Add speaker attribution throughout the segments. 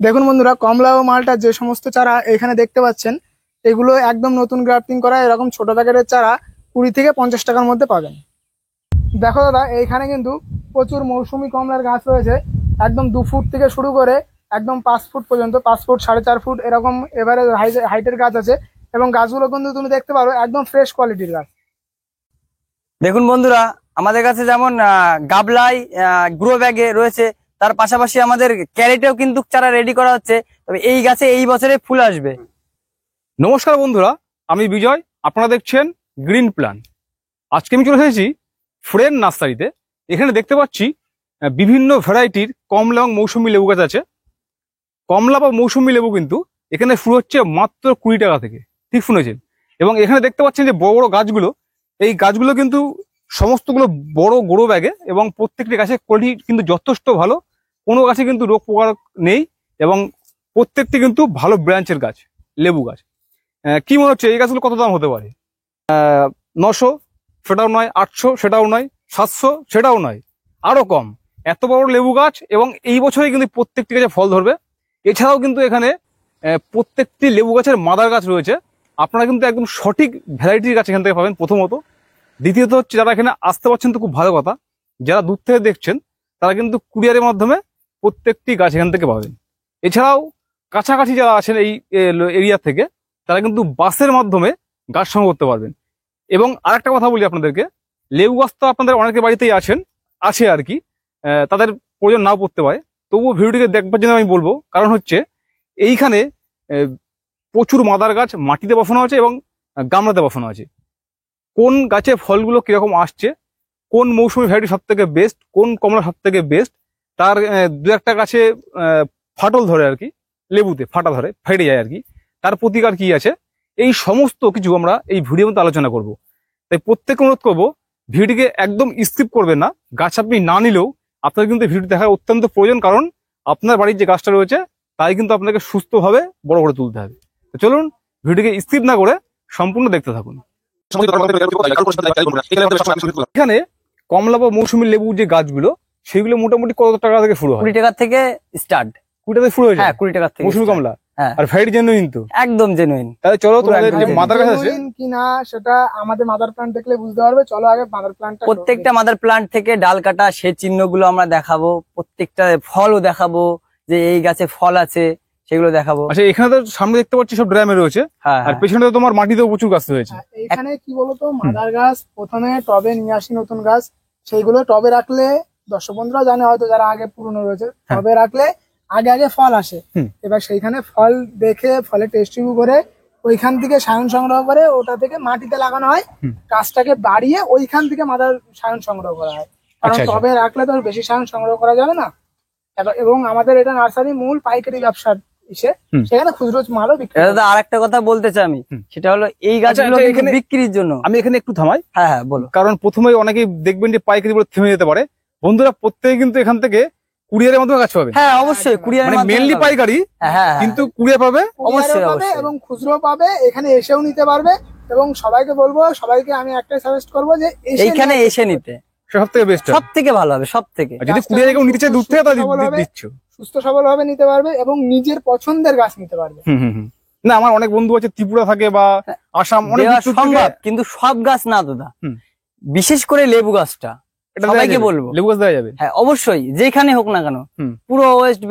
Speaker 1: দেখুন বন্ধুরা, কমলা ও মালটা যে সমস্ত চারা এখানে দেখতে পাচ্ছেন, এগুলো একদম নতুন গ্রাফটিং করা। এরকম ছোট প্যাকেটের চারা 20 থেকে 50 টাকার মধ্যে পাবেন। দেখো দাদা, এইখানে কিন্তু প্রচুর মৌসুমী কমলার গাছ রয়েছে। একদম 2 ফুট থেকে শুরু করে একদম 5 ফুট পর্যন্ত, 5 ফুট 4.5 ফুট এরকম এবারে হাইটের গাছ আছে। এবং গাছগুলো কিন্তু তুমি দেখতে পারো একদম ফ্রেশ কোয়ালিটির গাছ।
Speaker 2: দেখুন বন্ধুরা, আমাদের কাছে যেমন গাবলাই গ্রো ব্যাগে রয়েছে, তার পাশাপাশি আমাদের ক্যারেটেও কিন্তু চারা রেডি করা হচ্ছে। তবে এই গাছে এই বছরে ফুল আসবে।
Speaker 3: নমস্কার বন্ধুরা, আমি বিজয়। আপনারা দেখছেন গ্রিন প্ল্যান। আজকে আমি চলে এসেছি ফ্রেন্ড নার্সারিতে। এখানে দেখতে পাচ্ছি বিভিন্ন ভ্যারাইটির কমলা এবং মৌসুমী লেবু গাছ আছে। কমলা বা মৌসুমী লেবু কিন্তু এখানে শুরু হচ্ছে মাত্র 20 টাকা থেকে, ঠিক শুনেছেন। এবং এখানে দেখতে পাচ্ছেন যে বড় বড় গাছগুলো, এই গাছগুলো কিন্তু সমস্তগুলো বড় গ্রো ব্যাগে, এবং প্রত্যেকটি গাছের কোয়ালিটি কিন্তু যথেষ্ট ভালো। কোনো গাছে কিন্তু রোগ পোকা নেই, এবং প্রত্যেকটি কিন্তু ভালো ব্রাঞ্চের গাছ, লেবু গাছ। কি মনে হচ্ছে এই গাছগুলো কত দাম হতে পারে? 900 সেটাও নয়, 800 সেটাও নয়, 700 সেটাও নয়, আরো কম। এত বড় লেবু গাছ, এবং এই বছরে কিন্তু প্রত্যেকটি গাছে ফল ধরবে। এছাড়াও কিন্তু এখানে প্রত্যেকটি লেবু গাছের মাদার গাছ রয়েছে। আপনারা কিন্তু একদম সঠিক ভ্যারাইটির গাছ এখান থেকে পাবেন, প্রথমত। দ্বিতীয়ত হচ্ছে, যারা এখানে আসতে পারছেন তো খুব ভালো কথা। যারা দূর থেকে দেখছেন তারা কিন্তু কুরিয়ারের মাধ্যমে প্রত্যেকটি গাছ এখান থেকে পাবেন। এছাড়াও কাছাকাছি যারা আছেন এই এরিয়া থেকে, তারা কিন্তু বাসের মাধ্যমে গাছ সংগ্রহ করতে পারবেন। এবং আরেকটা কথা বলি আপনাদেরকে, লেবু গাছ তো আপনাদের অনেকের বাড়িতেই আছে আর কি। তাদের প্রয়োজন নাও পড়তে পারে, তবুও ভিডিওটিকে দেখবার জন্য আমি বলবো। কারণ হচ্ছে এইখানে প্রচুর মাদার গাছ মাটিতে বসানো আছে এবং গামলাতে বসানো আছে। কোন গাছে ফলগুলো কিরকম আসছে, কোন মৌসুমী ভ্যারাইটি সব থেকে বেস্ট, কোন কমলা সব থেকে বেস্ট, তার দু একটা গাছে ফাটল ধরে আর কি, লেবুতে ফাটা ধরে, ফেটে যায় আর কি, তার প্রতিকার কি আছে, এই সমস্ত কিছু আমরা এই ভিডিওর মধ্যে আলোচনা করব। তাই প্রত্যেককে অনুরোধ করবো, ভিডিওটিকে একদম স্কিপ করবেন না। গাছ আপনি না নিলেও আপনার কিন্তু ভিডিও দেখা অত্যন্ত প্রয়োজন, কারণ আপনার বাড়ির যে গাছটা রয়েছে তাই কিন্তু আপনাকে সুস্থভাবে বড় করে তুলতে হবে। তো চলুন, ভিডিওটিকে স্কিপ না করে সম্পূর্ণ দেখতে থাকুন। এখানে কমলা বা মৌসুমী লেবু যে গাছগুলো, সেগুলো মোটামুটি কত টাকা থেকে শুরু হয়?
Speaker 2: 20 টাকা থেকে স্টার্ট।
Speaker 3: 20 টাকা শুরু হয়েছে?
Speaker 2: হ্যাঁ, 20 টাকা থেকে
Speaker 3: মৌসুমী কমলা।
Speaker 2: হ্যাঁ,
Speaker 3: আর ভ্যারাইটি জেনুইন তো?
Speaker 2: একদম জেনুইন।
Speaker 3: তাহলে চলো, তোমাদের যে মাদার গাছ আছে
Speaker 1: কিনা সেটা আমাদের মাদার প্ল্যান্ট দেখলে বুঝতে পারবে। চলো আগে মাদার প্ল্যান্টটা,
Speaker 2: প্রত্যেকটা মাদার প্লান্ট থেকে ডাল কাটা সেই চিহ্নগুলো আমরা দেখাবো, প্রত্যেকটা ফলও দেখাবো, যে এই গাছে ফল আছে সেগুলো দেখাবো।
Speaker 3: আচ্ছা, এখানে তো সামনে দেখতে পাচ্ছি সব ড্রামে রয়েছে, আর পেছনে তো তোমার মাটিতেও প্রচুর গাছ রয়েছে।
Speaker 1: এখানে কি বলতো, মাদার গাছ প্রথমে টবে নিয়ে আসি, নতুন গাছ। সেইগুলো টবে রাখলে, দর্শক বন্ধুরা জানে হয়তো যারা আগে পুরনো রয়েছে, টবে রাখলে আগে আগে ফল আসে। এবার সেইখানে ফল দেখে, ফলে টেস্ট রিভিউ করে, ওইখান থেকে সায়ন সংগ্রহ করে ওটা থেকে মাটিতে লাগানো হয়। গাছটাকে বাড়িয়ে ওইখান থেকে মাদার সায়ন সংগ্রহ করা হয়। কারণ টবে রাখলে তো বেশি সায়ন সংগ্রহ করা যাবে না। এবং আমাদের এটা নার্সারি মূল পাইকারি ব্যবসার ইসে, সেখানে খুচরো মালও বিক্রি।
Speaker 2: আর একটা কথা বলতে চাই আমি, সেটা হলো এই গাছগুলো এখানে বিক্রির জন্য।
Speaker 3: আমি এখানে একটু থামাই।
Speaker 2: হ্যাঁ হ্যাঁ, বলো।
Speaker 3: কারণ প্রথমে অনেকেই দেখবেন যে পাইকারি বলে থেমে যেতে পারে। বন্ধুরা, প্রত্যেকে কিন্তু এখান থেকে কুরিয়ারের মাধ্যমে গাছ পাবে।
Speaker 2: হ্যাঁ, অবশ্যই কুরিয়ার,
Speaker 3: মানে মেইনলি পাইকারি, কিন্তু কুরিয়ার পাবে,
Speaker 2: অবশ্যই
Speaker 1: পাবে, এবং খুচরো পাবে। এখানে এসেও নিতে পারবে। এবং সবাইকে বলবো, সবাইকে আমি একটাই সাজেস্ট করবো যে
Speaker 2: এইখানে এসে নিতে
Speaker 3: সব থেকে বেস্ট,
Speaker 2: সব থেকে ভালো হবে, সব থেকে।
Speaker 3: যদি কুরিয়ারে কেউ নিতে চায় দূর থেকে, তাহলে দিচ্ছ,
Speaker 1: সুস্থ সবল ভাবে নিতে পারবে এবং নিজের পছন্দের গাছ নিতে পারবে।
Speaker 3: না, আমার অনেক বন্ধু আছে ত্রিপুরা থাকে বা আসাম, অনেক
Speaker 2: সম্ভব, কিন্তু সব গাছ না দাদা। বিশেষ করে লেবু গাছটা সবাইকে বলবো,
Speaker 3: লেবু গাছ দেওয়া যাবে।
Speaker 2: হ্যাঁ অবশ্যই, যেখানে হোক না কেন, পুরো ওয়েস্ট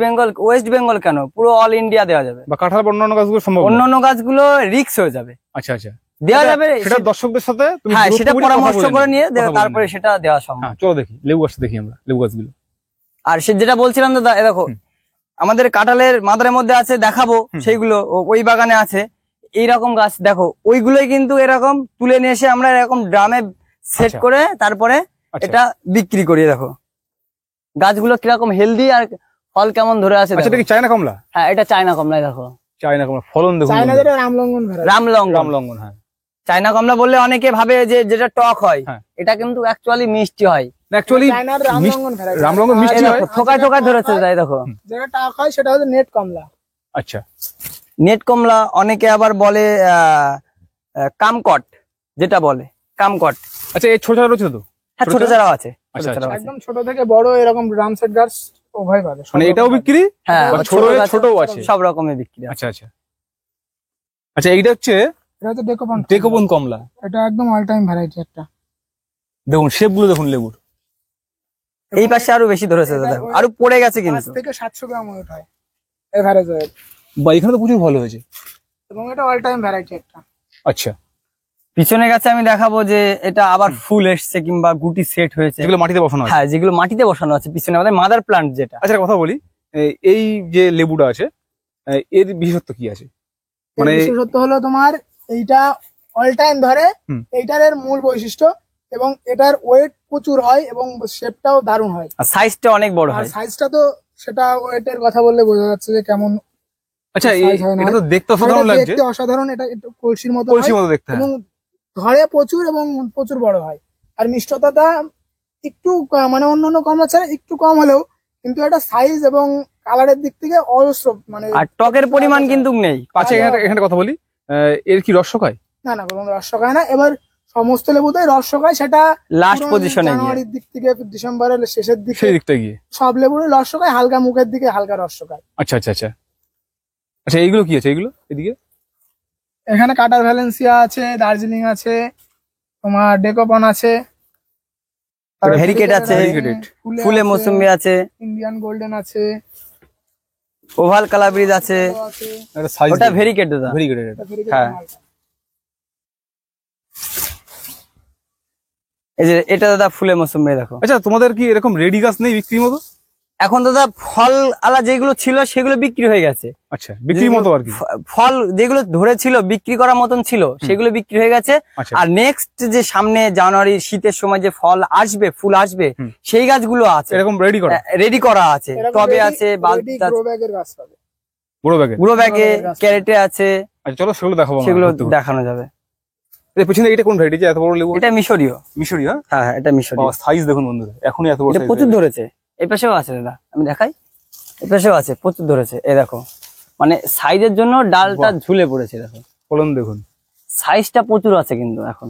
Speaker 2: বেঙ্গল কেন, পুরো অল ইন্ডিয়া দেওয়া যাবে।
Speaker 3: বা কাঁঠাল, অন্যান্য গাছগুলো সম্ভব,
Speaker 2: অন্যান্য গাছগুলো রিস্ক হয়ে যাবে।
Speaker 3: আচ্ছা আচ্ছা,
Speaker 2: দেওয়া যাবে
Speaker 3: সেটা দর্শকদের সাথে,
Speaker 2: হ্যাঁ সেটা পরামর্শ করে নিয়ে তারপরে সেটা দেওয়া সম্ভব।
Speaker 3: চলো দেখি লেবু গাছটা, দেখি আমরা লেবু গাছগুলো।
Speaker 2: আর সে যেটা বলছিলাম দাদা, দেখো আমাদের কাঁঠালের মাদারের মধ্যে আছে, দেখাবো সেইগুলো। ওই বাগানে আছে এইরকম গাছ, দেখো ওইগুলোই কিন্তু এরকম তুলে নিয়ে এসে আমরা এরকম ড্রামে সেট করে তারপরে এটা বিক্রি করি। দেখো গাছগুলো কিরকম হেলদি, আর ফল কেমন ধরে আছে।
Speaker 3: আচ্ছা, এটা কি চায়না কমলা?
Speaker 2: হ্যাঁ, এটা চায়না কমলা। দেখো
Speaker 3: চায়না কমলা ফলন দেখুন,
Speaker 2: রামলঙ্গন। হ্যাঁ, চায়না কমলা বললে অনেকে ভাবে যে যেটা টক হয়, এটা কিন্তু অ্যাকচুয়ালি মিষ্টি হয়।
Speaker 3: অ্যাকচুয়ালি রামলঙ্গন মিষ্টি হয়,
Speaker 2: থোকায় থোকায় ধরেছে। তাই দেখো,
Speaker 1: যেটা টক হয় সেটা হচ্ছে নেট কমলা।
Speaker 3: আচ্ছা,
Speaker 2: নেট কমলা, অনেকে আবার বলে কামকট, যেটা বলে কামকট।
Speaker 3: আচ্ছা, এই ছোট ছোট রয়েছে তো?
Speaker 2: হ্যাঁ, ছোট চারাও আছে,
Speaker 1: একদম ছোট থেকে বড় এরকম ড্রাম সেট গাছ উভয় পাবে, সব
Speaker 3: মানে
Speaker 1: রকম
Speaker 3: এটাও
Speaker 1: পাবে।
Speaker 3: বিক্রি,
Speaker 2: হ্যাঁ
Speaker 3: বা ছোট হলে ছোটও আছে।
Speaker 2: সব রকমের বিক্রি আছে।
Speaker 3: আচ্ছা আচ্ছা আচ্ছা, এইটা হচ্ছে
Speaker 1: এটা হচ্ছে ডেকোপন।
Speaker 3: ডেকোপন কমলা।
Speaker 1: এটা একদম অল টাইম ভ্যারাইটি একটা।
Speaker 3: দেখুন শেপ গুলো দেখুন লেবুর।
Speaker 2: এই পাশে আরো বেশি ধরেছে দাদা, আরো পড়ে গেছে
Speaker 1: পাঁচ
Speaker 2: কিন্তু।
Speaker 1: থেকে 700 গ্রাম ওয়েট হয় এভারেজ ওয়েট,
Speaker 3: বা এখানে তো প্রচুর ভালো হয়েছে।
Speaker 1: এবং এটা অল টাইম ভ্যারাইটি একটা।
Speaker 3: আচ্ছা,
Speaker 2: পিছনে গাছে আমি দেখাবো যে এটা আবার ফুল এসছে কিংবা গুটি সেট হয়েছে।
Speaker 3: যেগুলো মাটিতে বসানো আছে।
Speaker 2: হ্যাঁ, যেগুলো মাটিতে বসানো আছে পিছনে, আমাদের মাদার প্লান্ট যেটা।
Speaker 3: আচ্ছা, একটা কথা বলি, এই যে লেবুটা আছে এর বিশেষত্ব কি আছে?
Speaker 1: মানে
Speaker 3: মানে
Speaker 1: বিশেষত্ব হলো তোমার এইটা অল টাইম ধরে,
Speaker 3: হুম।
Speaker 1: এইটার এর মূল বৈশিষ্ট্য, এবং এটার ওয়েট প্রচুর হয় এবং শেপটাও দারুণ হয়।
Speaker 2: আর সাইজটা অনেক বড়
Speaker 1: আর
Speaker 2: হয়।
Speaker 1: সাইজটা তো সেটা ওয়েটের কথা বললে বোঝা যাচ্ছে যে কেমন
Speaker 3: আচ্ছা,
Speaker 1: size হয় না।
Speaker 3: এটা তো দেখতে
Speaker 1: আর
Speaker 3: অসাধারণ
Speaker 1: এটা
Speaker 3: লাগছে,
Speaker 1: দেখতে অসাধারণ, এটা একটু কলসির মতো
Speaker 3: কলসি
Speaker 1: হয়
Speaker 3: মতো দেখতে। হ্যাঁ।
Speaker 1: এবং ধরে প্রচুর এবং প্রচুর বড় হয়। আর মিষ্টতাটা একটু মানে অন্যান্য কমলা ছাড়া একটু কম হলেও কিন্তু এটা সাইজ এবং কালারের দিক থেকে অজস্র, মানে
Speaker 2: আর টকের পরিমাণ কিন্তু নেই।
Speaker 3: আচ্ছা, এখানে কথা বলি, এর কি রস হয়?
Speaker 1: না না, কোনো রস শোকায় না। এবার সমস্ত লেবুতেই রস শোকায়, সেটা
Speaker 2: লাস্ট
Speaker 1: পুরো
Speaker 2: পজিশনে গিয়ে
Speaker 1: জানুয়ারির দিক থেকে ডিসেম্বরের শেষের দিকে
Speaker 3: সেই দিকটা গিয়ে।
Speaker 1: সব লেবুরই রস শোকায়, হালকা মুখের দিকে হালকা রস শোকায়।
Speaker 3: আচ্ছা আচ্ছা আচ্ছা আচ্ছা, এইগুলো কি আছে? এইগুলো এদিকে
Speaker 1: এখানে কাটার ভ্যালেন্সিয়া আছে, দার্জিলিং আছে, তোমার ডেকোপন আছে, তারপর
Speaker 2: ভেরিকেট আছে,
Speaker 3: ভেরিকেটেড,
Speaker 2: ফুলে মৌসুমি আছে,
Speaker 1: ইন্ডিয়ান গোল্ডেন আছে,
Speaker 2: ওভাল কালাব্রিজ আছে।
Speaker 1: আছে,
Speaker 3: একটা সাইজ,
Speaker 2: ওটা ভেরিকেট দাদা।
Speaker 3: Very good.
Speaker 1: এটা ভেরিকেট
Speaker 2: হ্যাঁ।
Speaker 1: মালটা।
Speaker 2: এই যে এটা দাদা ফুলে মৌসুমি, দেখো।
Speaker 3: আচ্ছা, তোমাদের কি এরকম রেডি গাছ নেই বিক্রির মতো?
Speaker 2: এখন দাদা ফল আলা যেগুলো ছিল সেগুলো বিক্রি হয়ে গেছে।
Speaker 3: আচ্ছা, বিক্রির মতো আর কি।
Speaker 2: ফল যেগুলো ধরেছিল বিক্রি করার মতন ছিল সেগুলো বিক্রি হয়ে গেছে।
Speaker 3: আচ্ছা,
Speaker 2: আর নেক্সট যে সামনে জানুয়ারি শীতের সময় যে ফল আসবে, ফুল আসবে,
Speaker 3: হুম।
Speaker 2: সেই গাছগুলো আছে,
Speaker 3: এরকম রেডি করা
Speaker 2: রেডি করা আছে,
Speaker 1: এরকম
Speaker 2: টবে
Speaker 1: ready-
Speaker 2: আছে,
Speaker 1: ready
Speaker 2: বালতি
Speaker 1: grow bag এর গাছ পাবে।
Speaker 3: বড় ব্যাগে।
Speaker 2: গুঁড়ো ব্যাগে,
Speaker 1: grow bag আছে।
Speaker 2: ক্যারেটে আছে,
Speaker 3: আচ্ছা, চলো সেগুলো দেখাবো আমরা
Speaker 2: সেগুলো
Speaker 3: ঘুরতে ঘুরতে।
Speaker 2: দেখানো যাবে।
Speaker 3: এর পিছনে এটা কোন ভ্যারাইটি? এত বড় লেবু?
Speaker 2: এটা মিশরীয়।
Speaker 3: মিশরি। হ্যাঁ,
Speaker 2: হ্যাঁ হ্যাঁ, এটা মিশরীয়।
Speaker 3: সাইজ দেখুন বন্ধুরা, এখনই এত বড়
Speaker 2: এটা
Speaker 3: size
Speaker 2: প্রচুর
Speaker 3: হয়ে গেছে।
Speaker 2: ধরেছে। এই পাশেও আছে দাদা, আমি দেখাই। এই পাশেও আছে, প্রচুর ধরেছে। এই দেখো, মানে সাইজের জন্য ডালটা
Speaker 3: বাহ।
Speaker 2: ঝুলে পড়েছে। দেখো
Speaker 3: ফলন দেখুন।
Speaker 2: সাইজটা প্রচুর আছে কিন্তু এখন।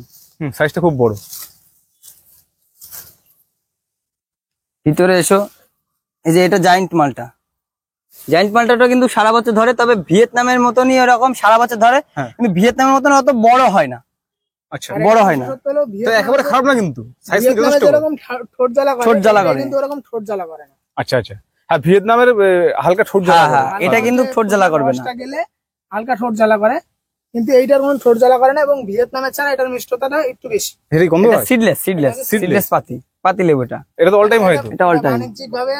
Speaker 3: সাইজটা খুব বড়।
Speaker 2: ভিতরে এসো। এই যে এটা জায়ান্ট মালটা। জায়ান্ট মালটাটা কিন্তু সারা বছর ধরে, তবে ভিয়েতনামের মতনই এরকম সারা বছর ধরে,
Speaker 3: হ্যাঁ।
Speaker 2: কিন্তু ভিয়েতনামের মতন অত বড় হয় না।
Speaker 3: আচ্ছা,
Speaker 1: আর
Speaker 2: বড়
Speaker 1: একটা
Speaker 2: হয় না।
Speaker 1: বিশেষত্ব হলো
Speaker 3: তো
Speaker 1: ভিয়েতনামে
Speaker 3: একেবারে খারাপ না কিন্তু, সাইজ
Speaker 1: ভিয়েতনামে
Speaker 3: যথেষ্ট।
Speaker 1: যেরকম ঠোঁট জ্বালা করে,
Speaker 2: ঠোঁট জ্বালা
Speaker 1: এটা
Speaker 2: করে।
Speaker 1: কিন্তু ওরকম ঠোঁট জ্বালা করে না।
Speaker 3: আচ্ছা আচ্ছা, হ্যাঁ, ভিয়েতনামের হালকা ঠোঁট জ্বালা
Speaker 2: হ্যাঁ,
Speaker 3: করে।
Speaker 2: হ্যাঁ, এটা কিন্তু ঠোঁট জ্বালা করবে না।
Speaker 1: রসটা গেলে হালকা ঠোঁট জ্বালা করে, কিন্তু এইটার কোনো ঠোঁট জ্বালা করে না, এবং ভিয়েতনামের ছাড়া এটার মিষ্টতাটা একটু বেশি।
Speaker 3: হেরি গন্ধ
Speaker 2: এটা
Speaker 3: হয়।
Speaker 2: সিডলেস পাতি লেবু এটা।
Speaker 3: এটা তো অল টাইম হয় তো।
Speaker 2: এটা all time।
Speaker 1: বাণিজ্যিক ভাবে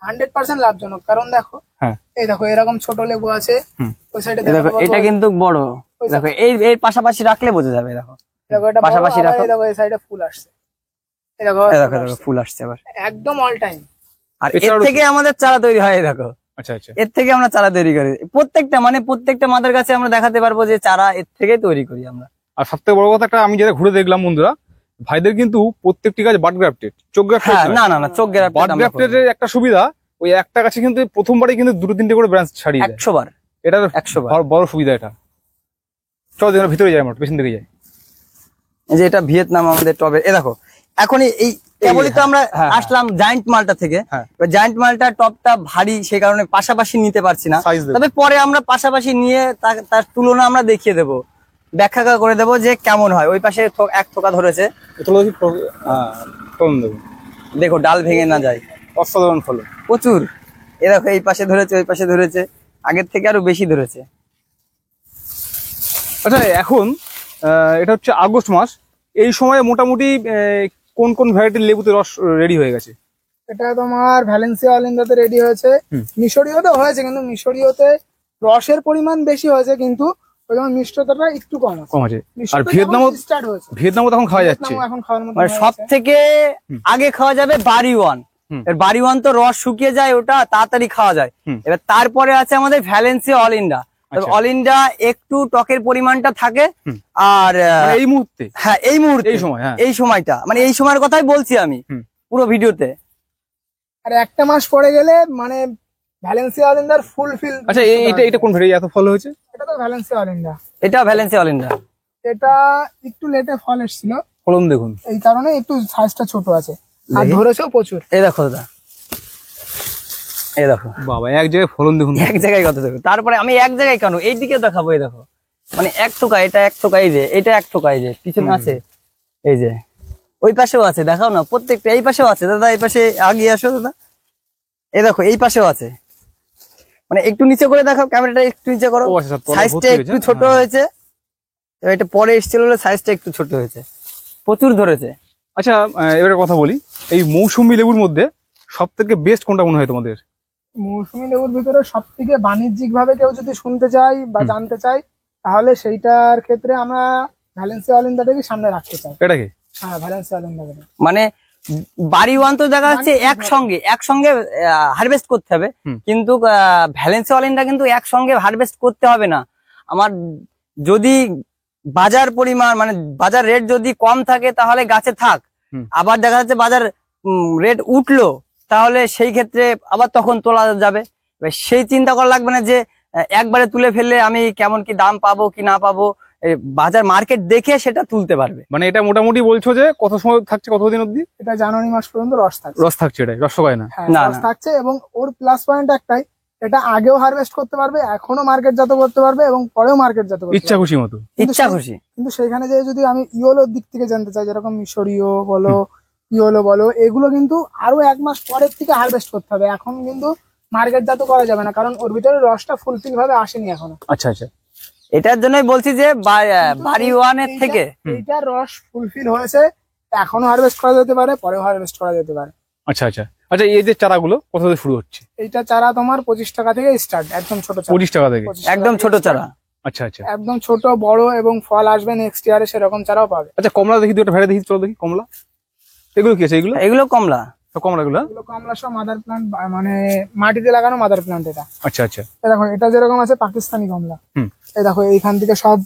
Speaker 1: 100% লাভজনক, কারণ দেখো
Speaker 3: হ্যাঁ।
Speaker 1: এই দেখো এরকম ছোট লেবু আছে,
Speaker 3: হুম।
Speaker 1: ওই সাইডে
Speaker 2: এই দেখো, এটা কিন্তু বড়। দেখো এই পাশাপাশি রাখলে বোঝা যাবে। দেখো
Speaker 1: দেখো এটা
Speaker 2: পাশাপাশি
Speaker 1: পাশাপাশি
Speaker 2: রাখো।
Speaker 1: এই দেখো এই সাইডে ফুল আসছে, এই দেখো
Speaker 2: এই দেখো
Speaker 1: ফুল
Speaker 2: দেখো
Speaker 1: আসছে।
Speaker 2: ফুল আসছে আবার।
Speaker 1: একদম অল টাইম।
Speaker 2: আর এর
Speaker 3: এছাড়াও
Speaker 2: থেকে আমাদের চারা তৈরি হয়। এই দেখো,
Speaker 3: আচ্ছা আচ্ছা,
Speaker 2: এর থেকে আমরা চারা তৈরি করি। প্রত্যেকটা মাদার গাছে আমরা দেখাতে পারবো যে চারা এর থেকে তৈরি করি আমরা।
Speaker 3: আর সবথেকে বড় কথা, একটা আমি যেটা ঘুরে দেখলাম বন্ধুরা, ভাইদের কিন্তু প্রত্যেকটি গাছ বাড গ্রাফটেড, চোখ গ্রাফটেড।
Speaker 2: হ্যাঁ, না না না, চোখ
Speaker 3: বাড গ্রাফটেড এর একটা সুবিধা, ওই একটা গাছে কিন্তু প্রথমবারই কিন্তু দুটো তিনটে করে ব্রাঞ্চ ছাড়িয়ে দেয়।
Speaker 2: 100 বার।
Speaker 3: এটার
Speaker 2: 100 বার।
Speaker 3: বড় সুবিধা এটা। চল দেখো ভিতরে যাই, আমরা পেছন দিকে যাই।
Speaker 2: এই যে এটা ভিয়েতনাম আমাদের টবে। এ দেখো, এখন এই কেবলই তো আমরা
Speaker 3: হ্যাঁ,
Speaker 2: আসলাম জায়ান্ট মালটা থেকে।
Speaker 3: হ্যাঁ।
Speaker 2: জায়ান্ট মালটা টপটা ভারী, সেই কারণে পাশাপাশি নিতে পারছি না।
Speaker 3: Size দেবো।
Speaker 2: তবে পরে আমরা পাশাপাশি নিয়ে তার তুলনা আমরা দেখিয়ে দেবো, ব্যাখ্যা করে দেবো যে কেমন হয়। ওই পাশে এক থোকা ধরেছে,
Speaker 3: চলো দেখি। হ্যাঁ, ফলন দেখুন,
Speaker 2: দেখো ডাল ভেঙে না যায়,
Speaker 3: অসাধারণ ফলন।
Speaker 2: প্রচুর। এ দেখো, এই পাশে ধরেছে, ওই পাশে ধরেছে, আগের থেকে আরো বেশি ধরেছে।
Speaker 3: আচ্ছা, এখন এটা হচ্ছে আগস্ট মাস, এই সময় মোটামুটি কোন কোন ভ্যারাইটির লেবুতে রস রেডি হয়ে গেছে?
Speaker 1: এটা তোমার ভ্যালেন্সিয়া অলিন্দাতে রেডি হয়েছে,
Speaker 3: হুম।
Speaker 1: মিশরীয়তে হয়েছে, কিন্তু মিশরীয়তে রসের পরিমাণ বেশি হয়েছে, কিন্তু ওই যেমন মিষ্টতাটা একটু কম আছে।
Speaker 3: কম আছে। আর
Speaker 1: মিষ্টতা
Speaker 3: ভিয়েতনামও
Speaker 1: স্টার্ট হয়েছে,
Speaker 3: ভিয়েতনামও তখন খাওয়া যাচ্ছে।
Speaker 1: ভিয়েতনামও এখন খাওয়ার মতো
Speaker 2: মানে
Speaker 1: হয়ে
Speaker 2: সব
Speaker 1: গেছে।
Speaker 2: থেকে আগে খাওয়া যাবে বাড়ি ওয়ান।
Speaker 3: হুম।
Speaker 2: এর বাড়ি ওয়ান তো রস শুকিয়ে যায়, ওটা তাড়াতাড়ি খাওয়া যায়।
Speaker 3: হুম।
Speaker 2: এবার তারপরে আছে আমাদের ভ্যালেন্সিয়া অল ইন্ডা।
Speaker 3: আচ্ছা।
Speaker 2: অল ইন্ডা একটু টকের পরিমাণটা থাকে।
Speaker 3: হুম।
Speaker 2: আর
Speaker 3: মানে এই মুহূর্তে,
Speaker 2: হ্যাঁ, এই মুহূর্তে,
Speaker 3: এই সময়, হ্যাঁ।
Speaker 2: এই সময়টা, মানে এই সময়ের কথাই বলছি আমি
Speaker 3: হুম।
Speaker 2: পুরো ভিডিওতে।
Speaker 1: আর একটা মাস পরে গেলে মানে ভ্যালেন্সিয়া অলিন্দার ফুলফিল।
Speaker 3: আচ্ছা, এটা কোন ভ্যারাইটি এত ফল হয়েছে?
Speaker 1: এটা তো ভ্যালেন্সিয়া অলিন্ডা,
Speaker 2: এটা ভ্যালেন্সিয়া অল ইন্ডা।
Speaker 1: এটা একটু লেটে ফল এসেছিল,
Speaker 3: ফলন দেখুন।
Speaker 1: এই কারণে একটু সাইজটা ছোট আছে, আর
Speaker 2: দেখি।
Speaker 1: ধরেছেও প্রচুর।
Speaker 2: এই দেখো দাদা, এই দেখো
Speaker 3: বাবা এক জায়গায় ফলন দেখুন।
Speaker 2: এক জায়গায় কত দেখো, তারপরে আমি এক জায়গায় কেন এইদিকে দেখাবো, এই দেখো মানে এক টোকা, এটা এক টোকা, এই যে এটা এক টোকা, এই যে পিছনে আছে, এই যে ওই পাশেও আছে, দেখাও না প্রত্যেকটা, এই পাশেও আছে দাদা, এই পাশে আগিয়ে আসো দাদা, এই দেখো এই পাশেও আছে, মানে একটু নিচে করে দেখাও, ক্যামেরাটা একটু নিচে করো,
Speaker 3: ও আচ্ছা, তলায়
Speaker 2: সাইজটা
Speaker 3: ভর্তি হয়েছে।
Speaker 2: একটু ছোট হয়েছে, এবার এটা পরে এসেছিল বলে সাইজটা একটু ছোট হয়েছে, প্রচুর ধরেছে।
Speaker 3: আচ্ছা এবারে কথা বলি, এই মৌসুমী লেবুর মধ্যে সব থেকে বেস্ট কোনটা মনে হয় তোমাদের?
Speaker 1: মৌসুমী লেবুর ভিতরে সব থেকে বাণিজ্যিক ভাবে কেউ যদি শুনতে চাই বা জানতে চাই, তাহলে সেইটার ক্ষেত্রে আমরা ভ্যালেন্সিয়া অলিন্দাটাকে সামনে রাখতে চাই।
Speaker 3: এটা কি?
Speaker 1: হ্যাঁ, ভ্যালেন্সিয়া অলিন্দাকে।
Speaker 2: মানে বাড়ি ওয়ান তো দেখা যাচ্ছে একসঙ্গে হারভেস্ট করতে হবে, কিন্তু ভ্যালেন্সিয়া অলিন্ডা কিন্তু একসঙ্গে হারভেস্ট করতে হবে না। আমার যদি বাজার পরিমাণ মানে বাজার রেট যদি কম থাকে তাহলে গাছে থাক, আবার দেখা যাচ্ছে বাজার রেট উঠলো তাহলে সেই ক্ষেত্রে আবার তখন তোলা যাবে। এবার সেই চিন্তা করা লাগবে না যে একবারে তুলে ফেললে আমি কেমন কি দাম পাবো কি না পাবো, বাজার মার্কেট দেখে সেটা তুলতে পারবে।
Speaker 3: মানে এটা মোটামুটি বলছো যে কত সময় থাকছে, কতদিন অবধি?
Speaker 1: এটা জানুয়ারি মাস পর্যন্ত রস থাকছে।
Speaker 3: রস থাকছে, এটাই রস শুকায় না?
Speaker 1: হ্যাঁ,
Speaker 2: না,
Speaker 1: রস
Speaker 2: না।
Speaker 1: থাকছে, এবং ওর প্লাস পয়েন্ট একটাই, এটা আগেও হারভেস্ট করতে পারবে, এখনো মার্কেট জাত করতে পারবে, এবং পরেও মার্কেট জাত করতে
Speaker 3: ইচ্ছা
Speaker 1: পারবে।
Speaker 3: খুশি মতো।
Speaker 2: ইচ্ছা খুশি।
Speaker 1: কিন্তু সেখানে যে যদি আমি ইয়োলোর দিক থেকে জানতে চাই, যেরকম মিশরীয় বলো, ইয়োলো বলো, এগুলো কিন্তু আরো 1 মাস পরের থেকে হারভেস্ট করতে হবে। এখন কিন্তু মার্কেট জাত করা যাবে না, কারণ ওর ভিতরে রসটা ফুলফিল ভাবে আসেনি এখনো।
Speaker 3: আচ্ছা আচ্ছা,
Speaker 2: এটার জন্যই বলছি যে বাড়ি ওয়ানের থেকে
Speaker 1: এইটা রস ফুলফিল হয়েছে, এখনো হারভেস্ট করা যেতে পারে, পরেও হারভেস্ট করা যেতে পারে।
Speaker 3: আচ্ছা আচ্ছা আচ্ছা। এই যে চারাগুলো কোথা থেকে শুরু হচ্ছে?
Speaker 1: এইটা চারা তোমার 25 টাকা থেকে স্টার্ট, একদম ছোট চারা।
Speaker 3: 25 টাকা থেকে?
Speaker 1: 25 টাকা
Speaker 2: একদম
Speaker 1: থেকে
Speaker 2: ছোট
Speaker 1: start।
Speaker 2: চারা।
Speaker 3: আচ্ছা আচ্ছা
Speaker 1: একদম ছোট, বড় এবং ফল আসবে নেক্সট ইয়ারে, সেরকম চারাও পাবে।
Speaker 3: আচ্ছা। কমলা দেখি, দুটো ভেড়া দেখি, চলো দেখি কমলা। এগুলো কি আছে? এগুলো
Speaker 2: এগুলো কমলা।
Speaker 3: কমলাগুলো?
Speaker 1: এগুলো কমলা সব মাদার প্লান্ট, মানে মাটিতে লাগানো মাদার প্লান্ট। এটা
Speaker 3: আচ্ছা আচ্ছা।
Speaker 1: এই দেখো, এটা যেরকম আছে পাকিস্তানি কমলা,
Speaker 3: হুম।
Speaker 1: এই দেখো এইখান থেকে সব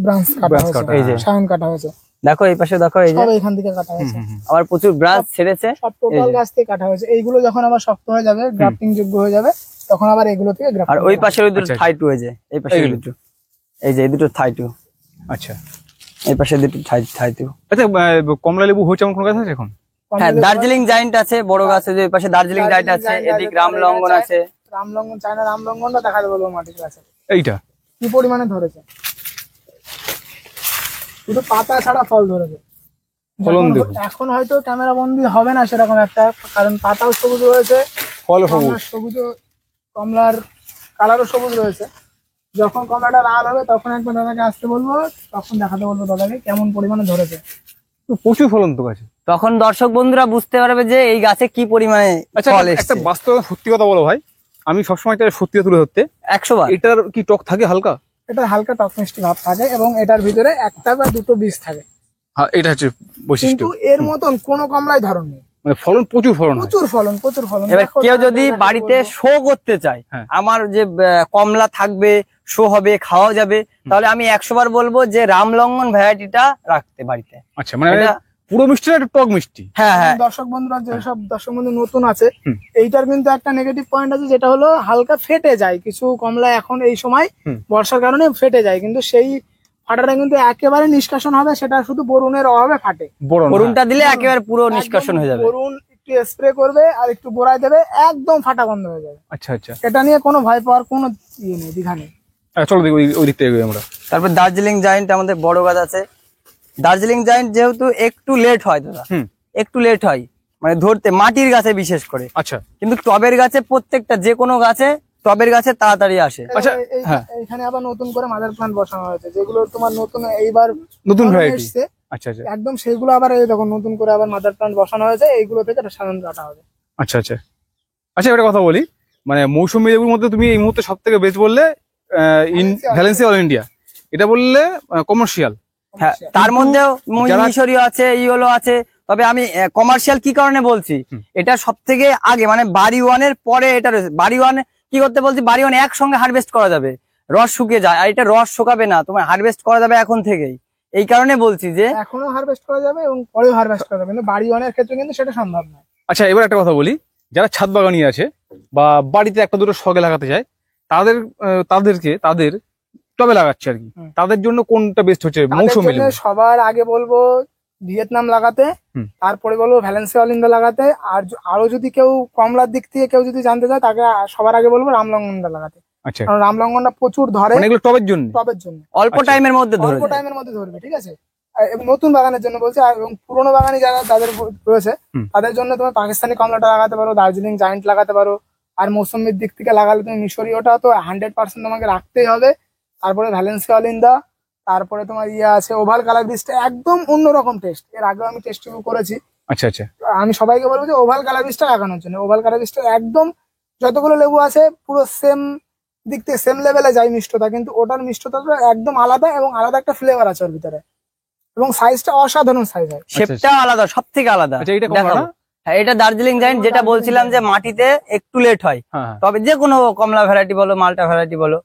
Speaker 1: ব্রাঞ্চ কাটা
Speaker 3: Branch
Speaker 1: হয়েছে,
Speaker 3: কাটা,
Speaker 2: এই যে।
Speaker 1: শাখান কাটা হয়েছে,
Speaker 2: দেখো এই পাশে দেখো, এই যে
Speaker 1: সব এইখান থেকে কাটা হয়েছে,
Speaker 2: আবার প্রচুর ব্রাঞ্চ ছেড়েছে।
Speaker 1: সব টোটাল গাছ থেকে কাটা হয়েছে। এইগুলো যখন আবার শক্ত হয়ে যাবে, গ্রাফটিং যোগ্য হয়ে যাবে, তখন আবার এগুলো থেকে
Speaker 2: আর
Speaker 1: গ্রাফটিং।
Speaker 2: ওই পাশে ওই দুটো
Speaker 3: আচ্ছা,
Speaker 2: থাই টু, এই যে এই পাশে
Speaker 3: এইগুলো।
Speaker 2: দুটো, এই যে এই দুটো থাই টু,
Speaker 3: আচ্ছা
Speaker 2: এই পাশে দুটো থাই টু।
Speaker 3: আচ্ছা। কমলা লেবু হচ্ছে এমন কোন গাছ আছে এখন?
Speaker 2: হ্যাঁ, দার্জিলিং জায়েন্ট আছে বড় গাছ, এই যে পাশে দার্জিলিং জায়েন্ট আছে, এদিক রামলঙ্গন আছে।
Speaker 1: রামলঙ্গন, চায়না রামলঙ্গনটা দেখাতে বলবো মাটির কাছে
Speaker 3: এইটা
Speaker 1: কি পরিমাণে ধরেছে, শুধু পাতা ছাড়া ফল ধরেছে।
Speaker 3: ফলন
Speaker 1: যখন-
Speaker 3: দেখুন।
Speaker 1: এখন হয়তো ক্যামেরা বন্দি হবে না সেরকম একটা, কারণ পাতাও সবুজ রয়েছে,
Speaker 3: ফল সবুজ।
Speaker 1: কমলার সবুজ, কমলার কালারও সবুজ রয়েছে। যখন কমলাটা লাল হবে তখন একবার দাদাকে আসতে বলবো, তখন দেখাতে বলবো দাদাকে কেমন পরিমাণে ধরেছে।
Speaker 3: প্রচুর ফলন তো গাছে।
Speaker 2: তখন দর্শক বন্ধুরা বুঝতে পারবে যে এই গাছে কি পরিমাণে
Speaker 3: আচ্ছা,
Speaker 2: ফল
Speaker 3: একটা
Speaker 2: এসেছে।
Speaker 3: বাস্তব সত্যি কথা বলো ভাই, আমি সবসময় চাই সত্যিটা তুলে ধরতে।
Speaker 2: 100 বার।
Speaker 3: এটার কি টক থাকে হালকা?
Speaker 1: এটা হালকা টক মিষ্টি ভাব থাকে, এবং এটার ভিতরে একটা বা দুটো বীজ থাকে,
Speaker 3: হ্যাঁ, এটা হচ্ছে বৈশিষ্ট্য।
Speaker 1: কিন্তু এর মতন কোনো কমলাই ধরন নেই।
Speaker 3: মানে ফলন প্রচুর ফলন হয়।
Speaker 1: প্রচুর ফলন, প্রচুর ফলন।
Speaker 2: এবার
Speaker 1: দেখো
Speaker 2: কেউ
Speaker 1: দাদাকে
Speaker 2: যদি
Speaker 1: দেখাতে
Speaker 2: বাড়িতে
Speaker 1: বলবো।
Speaker 2: শো করতে চায়,
Speaker 3: হ্যাঁ।
Speaker 2: আমার যে কমলা থাকবে, শো হবে, খাওয়া যাবে, তাহলে আমি 100 বার বলবো যে রামলঙ্গন ভ্যারাইটিটা রাখতে বাড়িতে।
Speaker 3: আচ্ছা, মানে
Speaker 2: এটা-
Speaker 3: পুরো মিষ্টি না, একটা টক মিষ্টি?
Speaker 2: হ্যাঁ হ্যাঁ,
Speaker 1: দর্শক বন্ধুরা, যেসব দর্শক বন্ধু নতুন আছে,
Speaker 3: হুম।
Speaker 1: এইটার কিন্তু একটা নেগেটিভ পয়েন্ট আছে, যেটা হলো হালকা ফেটে যায় কিছু কমলা এখন এই সময়
Speaker 3: হুম।
Speaker 1: বর্ষার কারণে ফেটে যায়, কিন্তু সেই ফাটাটা কিন্তু একেবারে নিষ্কাশন হবে, সেটা শুধু বরুণের অভাবে ফাটে।
Speaker 3: বড় না?
Speaker 2: করুনটা দিলে একেবারে পুরো নিষ্কাশন হয়ে যাবে।
Speaker 1: বরুণ একটু স্প্রে করবে আর একটু বোড়ায় দেবে, একদম ফাটা বন্ধ হয়ে যাবে।
Speaker 3: আচ্ছা আচ্ছা।
Speaker 1: এটা নিয়ে কোনো ভয় পাওয়ার কোনো ইয়ে নেই, দ্বিধা নেই।
Speaker 3: চলো দেখি ওই দিকটা এগোই আমরা।
Speaker 2: তারপর দার্জিলিং জায়েন্ট আমাদের বড় গাছ আছে। দার্জিলিং জায়েন্ট যেহেতু একটু লেট হয় দাদা,
Speaker 3: হুম।
Speaker 2: একটু লেট হয় মানে ধরতে, মাটির গাছে বিশেষ করে,
Speaker 3: আচ্ছা
Speaker 2: কিন্তু টবের গাছে প্রত্যেকটা যে কোনো গাছে, টবের গাছে তাড়াতাড়ি আসে।
Speaker 3: আচ্ছা, হ্যাঁ।
Speaker 1: এইখানে আবার নতুন করে মাদার প্লান্ট বসানো হয়েছে, যেগুলো তোমার নতুন এইবার
Speaker 3: নতুন
Speaker 1: ফলন
Speaker 3: ভ্যারাইটি?
Speaker 1: এসছে,
Speaker 3: আচ্ছা আচ্ছা
Speaker 1: একদম সেইগুলো আবার এই দেখো নতুন করে আবার মাদার প্লান্ট বসানো হয়েছে, এইগুলো থেকে সাধারণ কাটা হবে।
Speaker 3: আচ্ছা আচ্ছা আচ্ছা। একটা কথা বলি, মানে মৌসুমী লেবুর মধ্যে তুমি এই মুহূর্তে সব থেকে বেস্ট বললে ভ্যালেন্সিয়া অল ইন্ডিয়া, এটা বললে কমার্শিয়াল।
Speaker 2: হ্যাঁ, তার মধ্যেও
Speaker 3: যারা-
Speaker 2: মিশরীয় আছে, ইয়েলো আছে। তবে আমি কমার্শিয়াল কি কারণে বলছি, এটা সব থেকে আগে মানে বাড়ি ওয়ানের পরে এটা রয়েছে। বাড়ি ওয়ান কি করতে বলছি, বাড়ি ওয়ান একসঙ্গে হারভেস্ট করা যাবে, রস শুকিয়ে যায়, আর এটা রস শুকাবে না, তোমার হারভেস্ট করা যাবে এখন থেকেই। এই কারণে বলছি যে
Speaker 1: এখনো হারভেস্ট করা যাবে এবং পরেও হারভেস্ট করা যাবে, কিন্তু বাড়ি ওয়ানের ক্ষেত্রে কিন্তু সেটা সম্ভব নয়।
Speaker 3: আচ্ছা, এবার একটা কথা বলি, যারা ছাদ বাগানি আছে বা বাড়িতে একটা দুটো শখে লাগাতে চায়, তাদের টবে লাগাচ্ছে আর কি,
Speaker 1: হুম।
Speaker 3: তাদের জন্য কোনটা বেস্ট হচ্ছে
Speaker 1: তাদের
Speaker 3: মৌসুমী
Speaker 1: জন্য
Speaker 3: লেবু?
Speaker 1: সবার আগে বলবো ভিয়েতনাম লাগাতে,
Speaker 3: হুম।
Speaker 1: তারপরে বলবো ভ্যালেন্সিয়া অলিন্দা লাগাতে, আর আরো যদি কেউ কমলার দিক থেকে কেউ যদি জানতে চায় তাকে সবার আগে বলবো রামলঙ্গনটা লাগাতে,
Speaker 3: আচ্ছা,
Speaker 1: কারণ রামলঙ্গনটা প্রচুর ধরে
Speaker 3: মানে এগুলো টবের জন্য?
Speaker 1: টবের জন্য,
Speaker 2: অল্প
Speaker 3: আচ্ছা।
Speaker 2: টাইমের মধ্যে ধরে
Speaker 1: অল্প
Speaker 2: যায়।
Speaker 1: টাইমের মধ্যে ধরবে, ঠিক আছে। এবং নতুন বাগানের জন্য বলছি, আর এবং পুরোনো বাগানি যারা তাদের রয়েছে
Speaker 3: হুম।
Speaker 1: তাদের জন্য তুমি পাকিস্তানি কমলাটা লাগাতে পারো, দার্জিলিং জায়েন্ট লাগাতে পারো, আর মৌসুমীর দিক থেকে লাগালে তুমি মিশরীয়টা তো 100% তোমাকে রাখতেই হবে। তারপরে ভ্যালেন্সিয়া অলিন্দা, তারপরে তোমার আছে ওভাল কালার বীজটা, একদম অন্যরকম টেস্ট, এর আগেও আমি টেস্ট করেছি।
Speaker 3: আচ্ছা আচ্ছা,
Speaker 1: আমি সবাইকে বলবো যে ওভাল কালার বীজটা লাগানোর জন্য। ওভাল কালার বীজটা একদম যতগুলো লেবু আছে পুরো সেম দিক থেকে সেম লেভেলে যায় মিষ্টতা, কিন্তু ওটার মিষ্টতা একদম আলাদা এবং আলাদা একটা ফ্লেভার আছে ওর ভিতরে, এবং সাইজটা অসাধারণ সাইজ হয়।
Speaker 2: শেপটাও আলাদা, সব থেকে আলাদা।
Speaker 3: আচ্ছা, এটা কমলা
Speaker 2: দেখাবো।
Speaker 3: না?
Speaker 2: হ্যাঁ, এটা দার্জিলিং জায়েন্ট, যেটা
Speaker 1: দার্জিলিং
Speaker 2: বলছিলাম যে
Speaker 1: জায়েন্ট।
Speaker 2: মাটিতে একটু লেট হয়,
Speaker 3: হ্যাঁ হ্যাঁ।
Speaker 2: তবে যে কোনো কমলা ভ্যারাইটি বলো, মালটা ভ্যারাইটি বলো,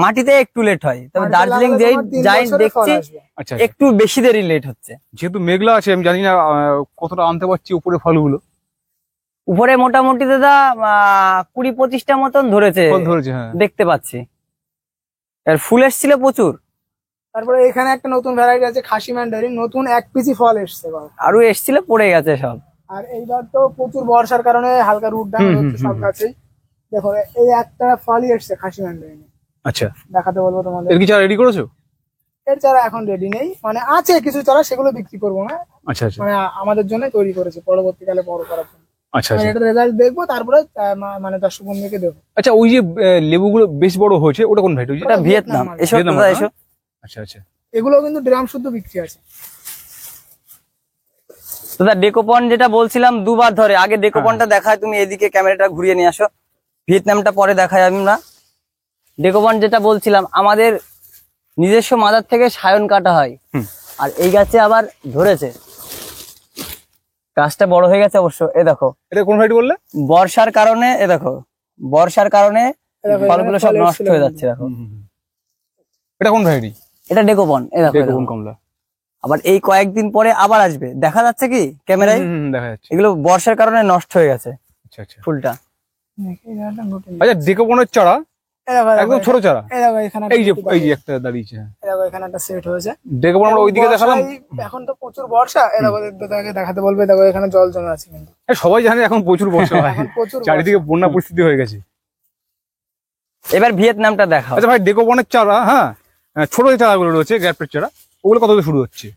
Speaker 2: মাটিতে একটু লেট হয়, তবে
Speaker 1: মাটিতে
Speaker 2: দার্জিলিং
Speaker 1: লাগালে তোমার 3
Speaker 2: জায়েন্ট
Speaker 1: বছরে ফল
Speaker 2: দেখছি
Speaker 1: আসবে।
Speaker 3: আচ্ছা,
Speaker 2: একটু বেশি দেরি লেট হচ্ছে।
Speaker 3: যেহেতু মেঘলা আছে আমি জানি না কতটা আনতে পারছি উপরে ফলগুলো।
Speaker 2: উপরে মোটামুটি দাদা 20-25টা মতন ধরেছে,
Speaker 3: ফল ধরেছে, হ্যাঁ।
Speaker 2: দেখতে পাচ্ছি। আর ফুল এসেছিল প্রচুর,
Speaker 1: তারপরে এখানে একটা নতুন ভ্যারাইটি আছে খাসি ম্যান্ডারিন, নতুন এক পিসি ফল এসছে এবার।
Speaker 2: আরো এসেছিল, পড়ে গেছে সব।
Speaker 1: আর এইবার তো প্রচুর বর্ষার কারণে হালকা রুট ড্যামেজ হচ্ছে সব গাছেই। দেখো এই একটা ফলই এসছে খাসি ম্যান্ডারিন,
Speaker 3: আচ্ছা,
Speaker 1: দেখাতে বলবো তোমাদের।
Speaker 3: এর কি চারা রেডি করেছো?
Speaker 1: এর চারা এখন রেডি নেই, মানে আছে কিছু চারা, সেগুলো বিক্রি করবো না,
Speaker 3: আচ্ছা আচ্ছা
Speaker 1: মানে আমাদের জন্য তৈরি করেছে পরবর্তীকালে বড় করার জন্য।
Speaker 3: আচ্ছা
Speaker 1: মানে
Speaker 3: আচ্ছা
Speaker 1: এটার রেজাল্ট দেখবো, তারপরে মানে দর্শক বন্ধুকে দেবো।
Speaker 3: আচ্ছা। ওই যে লেবুগুলো বেশ বড় হয়েছে, ওটা কোন ভ্যারাইটি?
Speaker 2: এটা ভিয়েতনাম।
Speaker 1: মাল।
Speaker 2: এসো
Speaker 3: ভিয়েতনাম
Speaker 2: দাদা,
Speaker 3: মাল,
Speaker 2: এসো।
Speaker 3: আচ্ছা আচ্ছা।
Speaker 1: এগুলো কিন্তু ড্রাম শুদ্ধ বিক্রি আছে।
Speaker 2: দাদা ডেকোপন যেটা বলছিলাম দুবার ধরে, আগে ডেকোপনটা দেখায়, তুমি এদিকে ক্যামেরাটা ঘুরিয়ে নিয়ে আসো, ভিয়েতনামটা পরে দেখায় আমরা। ডেকোপন যেটা বলছিলাম, আমাদের নিজস্ব মাদার থেকে সায়ন কাটা হয়,
Speaker 3: হুম।
Speaker 2: আর এই গাছে আবার ধরেছে, গাছটা বড় হয়ে গেছে অবশ্য। এ দেখো,
Speaker 3: এটা কোন ভ্যারাইটি বললে?
Speaker 2: বর্ষার কারণে, এ দেখো বর্ষার কারণে
Speaker 1: এ দেখো,
Speaker 2: ফলগুলো
Speaker 1: এখানে
Speaker 2: সব
Speaker 1: ফল
Speaker 2: নষ্ট
Speaker 1: এসেছিল
Speaker 2: হয়ে যাচ্ছে। দেখো,
Speaker 3: এটা কোন ভ্যারাইটি?
Speaker 2: এটা ডেকোপন। এ দেখো, এ
Speaker 3: দেখো
Speaker 2: দেখো।
Speaker 3: কোন কমলা।
Speaker 2: আবার এই কয়েকদিন পরে আবার আসবে, দেখা যাচ্ছে কি ক্যামেরায়?
Speaker 3: দেখা যাচ্ছে।
Speaker 2: এগুলো বর্ষার কারণে নষ্ট হয়ে গেছে
Speaker 3: আচ্ছা আচ্ছা
Speaker 2: ফুলটা।
Speaker 3: আচ্ছা, ডেকোপনের চারা একদম ছোট চারা,
Speaker 1: এখানে
Speaker 3: এই যে একটা দাঁড়িয়েছে।
Speaker 1: এখানে একটা সেট হয়েছে।
Speaker 3: ডেকোপন আমরা ওইদিকে দেখালাম।
Speaker 1: বর্ষায় এখন তো প্রচুর বর্ষা, দাদাকে দেখাতে বলবে। দেখো এখানে জল জমে আছে, কিন্তু
Speaker 3: সবাই জানে এখন প্রচুর বর্ষা হয়,
Speaker 1: এখন প্রচুর
Speaker 3: চারিদিকে বন্যা পরিস্থিতি হয়ে গেছে।
Speaker 2: এবার ভিয়েতনামটা দেখাও।
Speaker 3: আচ্ছা ভাই, ডেকোপনের চারা, হ্যাঁ, ছোট যে চারাগুলো রয়েছে গ্যাপের চারা, ওগুলো কত দিয়ে শুরু হচ্ছে?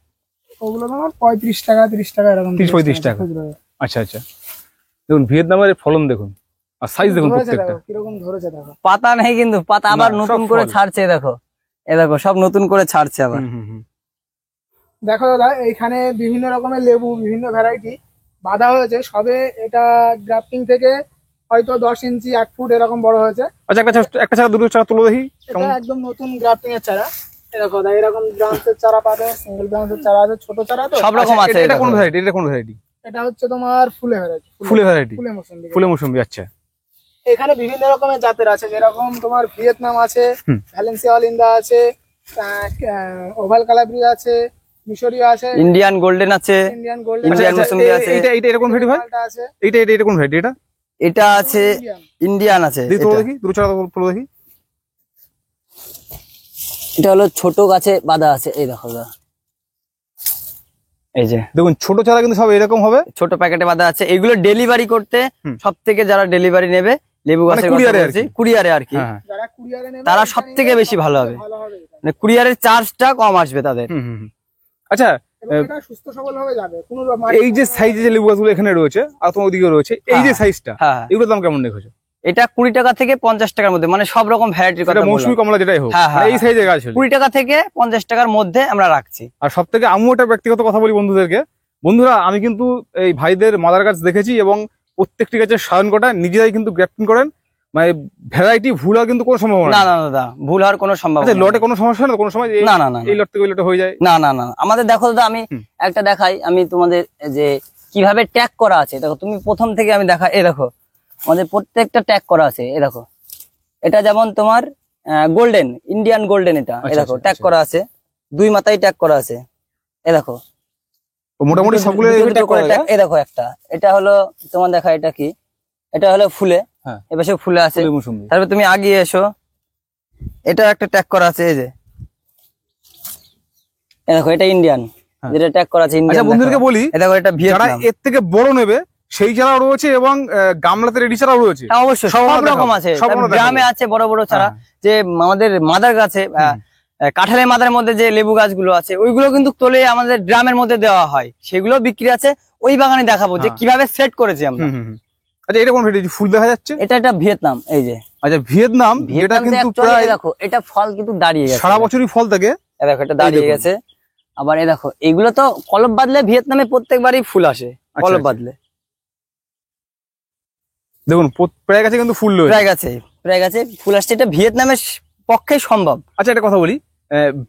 Speaker 1: ওগুলো তোমার 35 টাকা 30 টাকা এরকম
Speaker 3: 30-35 টাকা। আচ্ছা আচ্ছা। দেখুন ভিয়েতনামের ফলন দেখুন, আর সাইজ দেখুন প্রত্যেকটা।
Speaker 1: কিরকম ধরেছে দেখো।
Speaker 2: পাতা নেই কিন্তু, পাতা আবার
Speaker 3: না,
Speaker 2: নতুন
Speaker 3: সব
Speaker 2: করে
Speaker 3: ফল।
Speaker 2: ছাড়ছে। দেখো, এ দেখো সব নতুন করে ছাড়ছে আবার।
Speaker 1: দেখো দাদা, এইখানে বিভিন্ন রকমের লেবু, বিভিন্ন ভ্যারাইটি বাঁধা হয়েছে সবে। এটা গ্রাফটিং থেকে হয়তো 10 ইঞ্চি 1 ফুট এরকম বড় হয়েছে।
Speaker 3: আচ্ছা, একটা চারা দুটো চারা তুলে দেখি
Speaker 1: এটা
Speaker 3: কেমন।
Speaker 1: একদম নতুন গ্রাফটিং এর চারা। দেখো দাদা, এরকম ব্রাঞ্চের চারা পাবে, সিঙ্গেল ব্রাঞ্চের চারা আছে, ছোট চারা তো।
Speaker 2: সব রকম আছে।
Speaker 3: এটা কোন
Speaker 2: দেখো।
Speaker 3: ভ্যারাইটি? এটা কোন ভ্যারাইটি?
Speaker 1: এটা হচ্ছে তোমার ফুলে ভ্যারাইটি।
Speaker 3: ফুলে ভ্যারাইটি,
Speaker 1: ফুলে মৌসুমী।
Speaker 3: ফুলে মৌসুমী। আচ্ছা,
Speaker 1: এখানে বিভিন্ন রকমের জাতের আছে, যেরকম তোমার ভিয়েতনাম আছে,
Speaker 3: হুম।
Speaker 1: ভ্যালেন্সিয়া অলিন্দা আছে, ওভাল কালাব্রি আছে, মিশরীয় আছে,
Speaker 2: ইন্ডিয়ান গোল্ডেন আছে,
Speaker 1: ইন্ডিয়ান গোল্ড
Speaker 2: ইন্ডিয়ান
Speaker 3: আচ্ছা,
Speaker 2: মৌসুমী আছে।
Speaker 3: এটা কোন ভ্যারাইটি ভাই?
Speaker 1: আছে,
Speaker 3: এটা কোন ভ্যারাইটি? এটা
Speaker 2: এটা আছে,
Speaker 1: ইন্ডিয়ান।
Speaker 2: ইন্ডিয়ান আছে।
Speaker 3: দেখি তুলে
Speaker 2: এটা।
Speaker 3: দেখি, দুটো চারা তুলে দেখি।
Speaker 2: এটা হলো ছোট গাছে বাঁধা আছে, এই দেখো দাদা, এই যে
Speaker 3: দেখুন ছোট চারা কিন্তু সব এরকম হবে,
Speaker 2: ছোট প্যাকেটে বাঁধা আছে। এগুলো ডেলিভারি করতে
Speaker 3: হুম।
Speaker 2: সব থেকে যারা ডেলিভারি নেবে লেবু
Speaker 3: মানে
Speaker 2: গাছের
Speaker 3: courier এ আর কি।
Speaker 2: কুরিয়ারে আর কি,
Speaker 3: হ্যাঁ
Speaker 1: যারা কুরিয়ারে নেবে
Speaker 2: তারা
Speaker 1: এখানে
Speaker 2: সবথেকে
Speaker 1: নিলে
Speaker 2: বেশি ভালো হবে।
Speaker 1: ভালো হবে এটা।
Speaker 2: মানে কুরিয়ারের চার্জটা কম আসবে তাদের।
Speaker 3: আচ্ছা,
Speaker 1: এবং এটা সুস্থ সবল ভাবে যাবে, কোনো
Speaker 3: এই যে সাইজে যে লেবু গাছগুলো এখানে রয়েছে আর তোমার ওদিকে রয়েছে, এই যে
Speaker 2: হ্যাঁ।
Speaker 3: সাইজটা,
Speaker 2: হ্যাঁ,
Speaker 3: এগুলোর দাম কেমন রেখেছো?
Speaker 2: এটা 20 টাকা থেকে 50 টাকার মধ্যে, মানে সব রকম ভ্যারাইটির কথা
Speaker 3: এটা মৌসুমী
Speaker 2: বললাম।
Speaker 3: কমলা যেটাই হোক,
Speaker 2: হ্যাঁ, হ্যাঁ,
Speaker 3: মানে এই সাইজের গাছ হলো।
Speaker 2: 20 টাকা থেকে 50 টাকার মধ্যে আমরা রাখছি।
Speaker 3: আর সব থেকে আমিও একটা ব্যক্তিগত কথা বলি বন্ধুদেরকে, বন্ধুরা আমি কিন্তু এই ভাইদের মাদার গাছ দেখেছি এবং প্রত্যেকটি গাছের সায়ন কটা নিজেরাই কিন্তু গ্রাফটিং করেন, মানে ভ্যারাইটি ভুল হওয়ার কিন্তু কোনো সম্ভাবনা
Speaker 2: না
Speaker 3: নেই।
Speaker 2: না দাদা, ভুল হওয়ার কোনো সম্ভাবনা
Speaker 3: আচ্ছা, লটে
Speaker 2: নেই।
Speaker 3: কোনো সমস্যা হয় না? কোনো সময়
Speaker 2: না না না
Speaker 3: এই লট থেকে ওই লটে হয়ে যায়?
Speaker 2: না না না, আমাদের দেখো দাদা, আমি
Speaker 3: হুম।
Speaker 2: একটা দেখাই, আমি তোমাদের যে কিভাবে ট্যাগ করা আছে। দেখো তুমি প্রথম থেকে আমি দেখা, এই দেখো আমাদের প্রত্যেকটা ট্যাগ করা আছে। এই দেখো, এটা যেমন তোমার গোল্ডেন, ইন্ডিয়ান গোল্ডেন, এটা এই
Speaker 3: আচ্ছা,
Speaker 2: দেখো
Speaker 3: আচ্ছা,
Speaker 2: ট্যাগ
Speaker 3: আচ্ছা।
Speaker 2: করা আছে, 2 মাথায় ট্যাগ করা আছে। এই দেখো
Speaker 3: ও মোটামুটি সবগুলো
Speaker 2: দুটো
Speaker 3: এভাবে
Speaker 2: দুটো
Speaker 3: tag
Speaker 2: করে
Speaker 3: করা
Speaker 2: tag।
Speaker 3: যায়?
Speaker 2: এই দেখো একটা, এটা হলো তোমার দেখা, এটা কি, এটা হলো ফুলে,
Speaker 3: হ্যাঁ।
Speaker 2: এবার সে ফুলে আছে।
Speaker 3: ফুলে মৌসুমী।
Speaker 2: তারপর তুমি আগিয়ে এসো, এটা একটা ট্যাগ করা আছে। এই যে এই দেখো, এটা ইন্ডিয়ান,
Speaker 3: হ্যাঁ।
Speaker 2: যেটা ট্যাগ করা আছে
Speaker 3: আচ্ছা
Speaker 2: ইন্ডিয়ান
Speaker 3: বন্ধুদেরকে বলি,
Speaker 2: এটা দেখো এটা
Speaker 3: যারা
Speaker 2: ভিয়েতনাম।
Speaker 3: এর থেকে বড় নেবে সেই চারা রয়েছে এবং গামলাতে রেডি চারাও রয়েছে।
Speaker 2: হ্যাঁ অবশ্যই
Speaker 3: সব
Speaker 2: সব
Speaker 3: আমরা
Speaker 2: রকম
Speaker 3: দেখাবো,
Speaker 2: আছে,
Speaker 3: সব আমরা
Speaker 2: গ্রামে
Speaker 3: দেখাবো।
Speaker 2: আছে বড় বড় চারা,
Speaker 3: হ্যাঁ।
Speaker 2: যে আমাদের মাদার গাছে কাঁঠালের মাদার মধ্যে যে লেবু গাছগুলো আছে ওইগুলো কিন্তু তোলে আমাদের গ্রামের মধ্যে দেওয়া হয়, সেগুলো বিক্রি আছে। ওই বাগানে দেখাবো যে
Speaker 3: হ্যাঁ।
Speaker 2: কিভাবে সেট করেছি আমরা।
Speaker 3: আচ্ছা এটা কোন ভ্যারাইটি? ফুল দেখা যাচ্ছে।
Speaker 2: এটা একটা ভিয়েতনাম, এই যে
Speaker 3: আচ্ছা ভিয়েতনাম, যেটা
Speaker 2: ভিয়েতনাম
Speaker 3: কিন্তু
Speaker 2: actually
Speaker 3: প্রায়
Speaker 2: দেখো এটা ফল কিন্তু দাঁড়িয়ে গেছে,
Speaker 3: সারা বছরই ফল থাকে।
Speaker 2: এই দেখো এটা দাঁড়িয়ে
Speaker 3: দেখুন।
Speaker 2: গেছে। আবার এই দেখো এগুলো তো কলম বাদলে ভিয়েতনামে প্রত্যেকবারই ফুল আসে কলম
Speaker 3: আচ্ছা।
Speaker 2: বাদলে।
Speaker 3: দেখুন প্রায় গাছে কিন্তু ফুল রয়েছে।
Speaker 2: প্রায় গাছে ফুল আসছে, এটা ভিয়েতনামের পক্ষে সম্ভব।
Speaker 3: আচ্ছা একটা কথা বলি,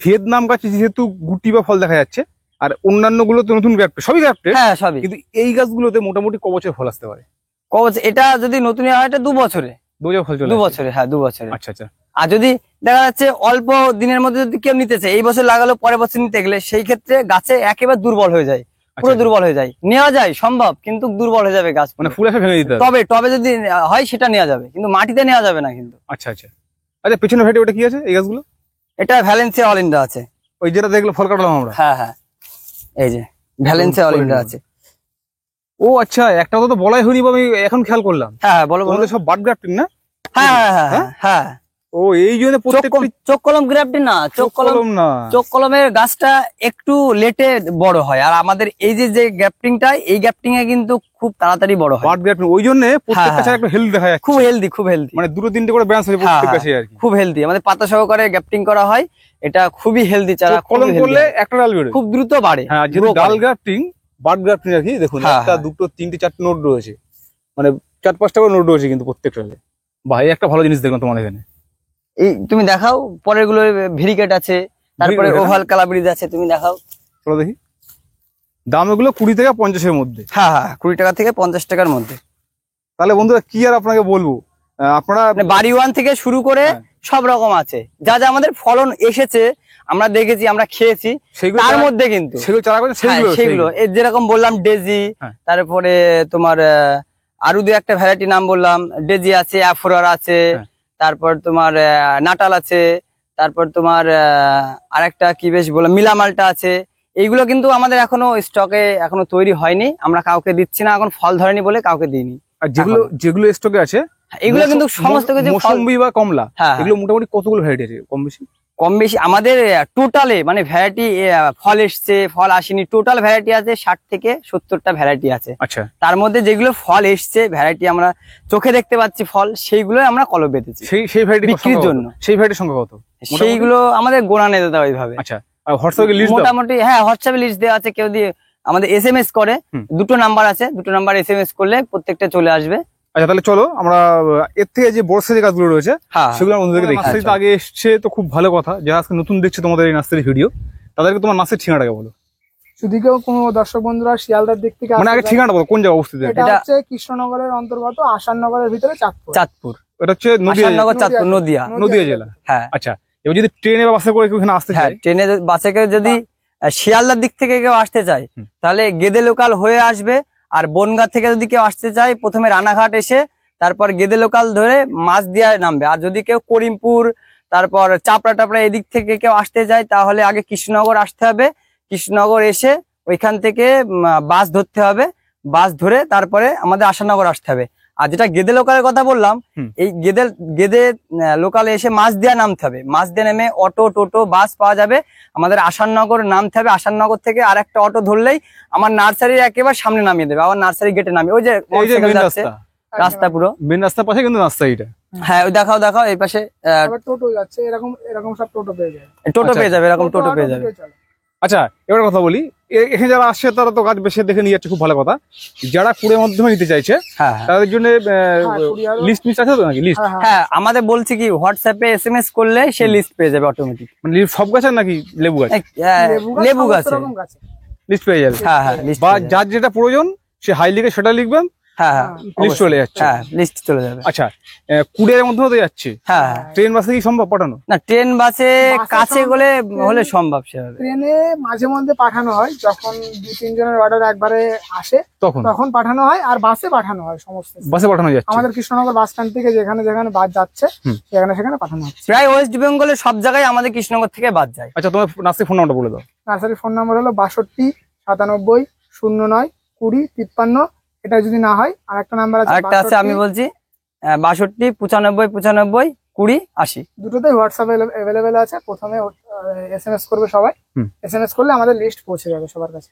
Speaker 3: ভিয়েতনাম গাছে যেহেতু গুটি বা ফল দেখা যাচ্ছে, আর অন্যান্য গুলো তো নতুন গ্রাফটেড, সবই গ্রাফটেড,
Speaker 2: হ্যাঁ সবই
Speaker 3: কিন্তু এই গাছগুলোতে মোটামুটি ক বছর ফল আসতে পারে?
Speaker 2: কবচ। এটা যদি নতুন হয় এটা 2 বছরে,
Speaker 3: 2 বছর ফল চলে
Speaker 2: 2
Speaker 3: আসে।
Speaker 2: বছরে, হ্যাঁ 2 বছরে।
Speaker 3: আচ্ছা আচ্ছা।
Speaker 2: আর যদি দেখা যাচ্ছে অল্প দিনের মধ্যে যদি কেউ নিতেছে, এই বছর লাগালো পরের বছর নিতে গেলে সেই ক্ষেত্রে গাছে একেবারে দুর্বল হয়ে যায়, পুরো
Speaker 3: আচ্ছা।
Speaker 2: দুর্বল হয়ে যায়। নেওয়া যায় সম্ভব, কিন্তু দুর্বল হয়ে যাবে গাছ,
Speaker 3: মানে ফুল আসা ভেঙে দিতে হবে।
Speaker 2: তবে টবে যদি হয় সেটা নেওয়া যাবে, কিন্তু মাটিতে নেওয়া যাবে না কিন্তু।
Speaker 3: আচ্ছা আচ্ছা। আচ্ছা পেছনে ভেটে ওটা কি আছে এই গাছগুলো?
Speaker 2: এটা ভ্যালেন্সিয়া অল ইন্ডিয়া আছে।
Speaker 3: ওই যেটা দেখলো ফল কাটলাম আমরা।
Speaker 2: হ্যাঁ হ্যাঁ, এই যে ভ্যালেন্সিয়া অল ইন্ডিয়া আছে।
Speaker 3: ও আচ্ছা, একটা কথা তো বলাই হয়নি, বা আমি এখন খেয়াল করলাম।
Speaker 2: হ্যাঁ বলো বলো।
Speaker 3: তোমাদের সব বার্ড গ্রাফটিং না?
Speaker 2: হ্যাঁ হ্যাঁ হ্যাঁ হ্যাঁ।
Speaker 3: ও এই জন্য প্রত্যেকটি
Speaker 2: চোখ কলম গ্রাফটিং না, চোখ কলম
Speaker 3: না।
Speaker 2: চোখ কলমের গাছটা একটু লেটে বড় হয়, আর আমাদের এই যে গ্রাফটিংটা, এই গ্রাফটিং এ কিন্তু খুব তাড়াতাড়ি বড় হয়।
Speaker 3: বার্ড গ্রাফটিং ওই জন্য প্রত্যেকটা
Speaker 2: হ্যাঁ,
Speaker 3: চারা একটু হেলদি দেখা যাচ্ছে,
Speaker 2: খুব হেলদি, খুব হেলদি,
Speaker 3: মানে 2-3টে করে ব্রাঞ্চ আছে প্রত্যেক গাছে আর কি।
Speaker 2: খুব হেলদি। আমাদের পাতা সহকারে গ্রাফটিং করা হয়, এটা খুবই হেলদি চারা।
Speaker 3: চোখ কলম করলে একটা ডাল বেরোয়,
Speaker 2: খুব দ্রুত বাড়ে।
Speaker 3: হ্যাঁ। আর যেহেতু ডাল গ্রাফটিং, বার্ড গ্রাফটিং আর কি, দেখুন
Speaker 2: হ্যাঁ,
Speaker 3: একটা
Speaker 2: হ্যাঁ।
Speaker 3: 2, 3, 4 নোট রয়েছে, মানে 4-5টা করে নোট রয়েছে কিন্তু প্রত্যেকটাতে। ভাই একটা ভালো জিনিস দেখলাম তোমার এখানে।
Speaker 2: এই তুমি দেখাও, পরের গুলো ভেরিকেট আছে, তারপরে
Speaker 3: Variegated,
Speaker 2: ওভাল কালাব্রিজ আছে, তুমি দেখাও।
Speaker 3: চলো দেখি। দাম এগুলো 20 থেকে 50-এর মধ্যে।
Speaker 2: হ্যাঁ হ্যাঁ, 20 টাকা থেকে 50 টাকার মধ্যে।
Speaker 3: তাহলে বন্ধুরা কি আর আপনাকে বলবো, আপনারা
Speaker 2: মানে বাড়ি ওয়ান থেকে শুরু করে
Speaker 3: হ্যাঁ।
Speaker 2: সব রকম আছে, যা যা আমাদের ফলন এসেছে, আমরা দেখেছি, আমরা খেয়েছি,
Speaker 3: সেগুলো
Speaker 2: তার মধ্যে কিন্তু
Speaker 3: সেগুলো চারা করছে
Speaker 2: হ্যাঁ, সেগুলো এই যেরকম বললাম ডেজি,
Speaker 3: হ্যাঁ।
Speaker 2: তারপরে তোমার আরো 2-1টা ভ্যারাইটি নাম বললাম, ডেজি আছে, অ্যাফোরার আছে,
Speaker 3: হ্যাঁ।
Speaker 2: তারপর তোমার নাটাল আছে, তারপর তোমার আরেকটা কি বেশ বললাম মিলামালটা আছে। এইগুলো কিন্তু আমাদের এখনো স্টকে এখনো তৈরি হয়নি, আমরা কাউকে দিচ্ছি না, এখন ফল ধরেনি বলে কাউকে দিইনি।
Speaker 3: আর যেগুলো স্টকে আছে
Speaker 2: এগুলো কিন্তু সমস্ত কিছু ফল,
Speaker 3: মৌসুম্বি বা কমলা,
Speaker 2: হ্যাঁ,
Speaker 3: এগুলো মোটামুটি কতগুলো ভ্যারাইটি আছে কম বেশি?
Speaker 2: কম বেশি আমাদের টোটালে মানে ভ্যারাইটি, ফল এসছে ফল আসেনি, টোটাল ভ্যারাইটি আছে 60 থেকে 70টা ভ্যারাইটি আছে।
Speaker 3: আচ্ছা।
Speaker 2: তার মধ্যে যেগুলো ফল এসছে ভ্যারাইটি আমরা চোখে দেখতে পাচ্ছি ফল, সেইগুলো আমরা কলম বেঁধেছি
Speaker 3: সেই ভ্যারাইটি
Speaker 2: বিক্রির জন্য।
Speaker 3: সেই ভ্যারাইটির সংখ্যা কত?
Speaker 2: সেইগুলো আমাদের গোনা নিতে দেওয়া এইভাবে।
Speaker 3: আচ্ছা, আর হোয়াটসঅ্যাপে লিস্ট দাও।
Speaker 2: মোটামুটি হ্যাঁ হোয়াটসঅ্যাপে লিস্ট দেওয়া আছে, কেউ দিয়ে আমাদের এসএমএস করে, 2টো নাম্বার আছে, 2টো নাম্বার এসএমএস করলে প্রত্যেকটা চলে আসবে।
Speaker 3: আচ্ছা তাহলে চলো আমরা এর থেকে যে বড় সাইজের গাছগুলো রয়েছে
Speaker 2: হ্যাঁ
Speaker 3: সেগুলো আমাদেরকে দেখি। নার্সারি তো আগে এসছে, তো খুব ভালো কথা। যারা আজকে নতুন দেখছে তোমাদের এই নার্সারি ভিডিও, তাদেরকে তোমার নার্সারির ঠিকানাটাকে বলো।
Speaker 1: যদি কেউ কোনো দর্শক বন্ধুরা শিয়ালদার দিক থেকে
Speaker 3: মানে আগে
Speaker 1: আসতে চায়,
Speaker 3: ঠিকানাটা বলো, কোন জায়গায় অবস্থিত?
Speaker 1: এটা হচ্ছে কৃষ্ণনগরের অন্তর্গত আসাননগরের ভিতরে চাঁদপুর।
Speaker 2: চাঁদপুর,
Speaker 3: এটা হচ্ছে নদিয়া,
Speaker 2: আসাননগর, চাঁদপুর, নদিয়া
Speaker 3: নদিয়া জেলা।
Speaker 2: হ্যাঁ
Speaker 3: আচ্ছা, এবার যদি ট্রেনে বা বাসে করে কেউ এখানে আসতে
Speaker 2: হ্যাঁ,
Speaker 3: চায়,
Speaker 2: ট্রেনে বাসে করে যদি শিয়ালদার দিক থেকে কেউ আসতে চায় তাহলে গেদে লোকাল হয়ে আসবে, আর বনগা থেকে যদি কেউ আসতে চায় প্রথমে রানাঘাট এসে তারপর গেদে লোকাল ধরে মাঝদিয়া নামবে। আর যদি কেউ করিমপুর তারপর চাপড়া টাপড়া এদিক থেকে কেউ আসতে চায় তাহলে আগে কৃষ্ণনগর আসতে হবে, কৃষ্ণনগর এসে ওইখান থেকে বাস ধরতে হবে, বাস ধরে তারপরে আমাদের আসাননগর আসতে হবে। আর যেটা গেদে লোকালের কথা বললাম, এই গেদে লোকালে এসে মাঝদিয়া নামতে হবে, মাঝদিয়া নেমে অটো টোটো বাস পাওয়া যাবে, আমাদের আসাননগর নামতে হবে, আসাননগর থেকে আর একটা অটো ধরলেই আমার নার্সারির একেবারে সামনে নামিয়ে দেবে, আমার নার্সারি গেটে নামিয়ে, ওই যে
Speaker 3: মেন
Speaker 2: যাচ্ছে রাস্তা পুরো
Speaker 3: মেন রাস্তার পাশে কিন্তু নার্সারিটা।
Speaker 2: হ্যাঁ ওই দেখাও দেখাও এই পাশে
Speaker 1: আবার টোটো যাচ্ছে, এরকম এরকম সব টোটো পেয়ে যাবে,
Speaker 2: টোটো পেয়ে যাবে, এরকম টোটো
Speaker 1: অটো
Speaker 2: পেয়ে যাবে।
Speaker 1: দুটোই চলে।
Speaker 3: আচ্ছা এবার কথা বলি, এখানে যারা আসছে তারা তো গাছ বেশি দেখে নিয়ে যাচ্ছে, খুব ভালো কথা। যারা কুড়ের মাধ্যমে নিতে চাইছে
Speaker 2: হ্যাঁ হ্যাঁ
Speaker 3: তাদের জন্য
Speaker 1: কুরিয়ারও-
Speaker 3: লিস্ট আছে তো নাকি? লিস্ট
Speaker 1: হ্যাঁ, হ্যাঁ।
Speaker 2: হ্যাঁ আমাদের বলছি কি হোয়াটসঅ্যাপে এসএমএস করলে সে লিস্ট পেয়ে যাবে অটোমেটিক।
Speaker 3: মানে সব গাছের নাকি লেবু গাছ
Speaker 1: লেবু
Speaker 2: লেবু
Speaker 1: সমস্ত
Speaker 2: গাছে
Speaker 1: রকম গাছে।
Speaker 3: লিস্ট পেয়ে যাবে,
Speaker 2: হ্যাঁ হ্যাঁ লিস্ট
Speaker 3: বা যার যেটা প্রয়োজন সে হাই লিখে সেটা লিখবেন,
Speaker 2: হ্যাঁ হ্যাঁ
Speaker 3: লিস্ট চলে যাচ্ছে।
Speaker 2: হ্যাঁ লিস্ট চলে যাবে।
Speaker 3: আচ্ছা, কুরিয়ারের মধ্যে তো যাচ্ছে,
Speaker 2: হ্যাঁ হ্যাঁ
Speaker 3: ট্রেন বাসে কি সম্ভব পাঠানো?
Speaker 2: না ট্রেন বাসে
Speaker 1: বাসে
Speaker 2: কাছে
Speaker 1: সম্ভব,
Speaker 2: হলে সম্ভব সেভাবে।
Speaker 1: ট্রেনে মাঝে মধ্যে পাঠানো হয়, যখন 2-3 জনের অর্ডার একবারে আসে
Speaker 3: তখন
Speaker 1: তখন পাঠানো হয়, আর বাসে পাঠানো হয় সমস্ত।
Speaker 3: বাসে পাঠানো যাচ্ছে।
Speaker 1: আমাদের কৃষ্ণনগর বাস স্ট্যান্ড থেকে যেখানে যেখানে বাস যাচ্ছে সেখানে পাঠানো হচ্ছে।
Speaker 2: প্রায় ওয়েস্ট বেঙ্গলের সব জায়গায় আমাদের কৃষ্ণনগর থেকে বাদ যায়।
Speaker 3: আচ্ছা, তোমার নার্সারি ফোন নাম্বারটা বলে দাও।
Speaker 1: নার্সারির ফোন নাম্বার হলো 62 97 09 20 53। এটা যদি না হয় আর একটা নাম্বার আছে,
Speaker 2: আরেকটা আছে আমি বলছি 62 95 95 20 80।
Speaker 1: দুটোতেই হোয়াটসঅ্যাপ অ্যাভেলেবেল আছে। প্রথমে SMS করবে সবাই, SMS করলে আমাদের লিস্ট পৌঁছে যাবে সবার কাছে।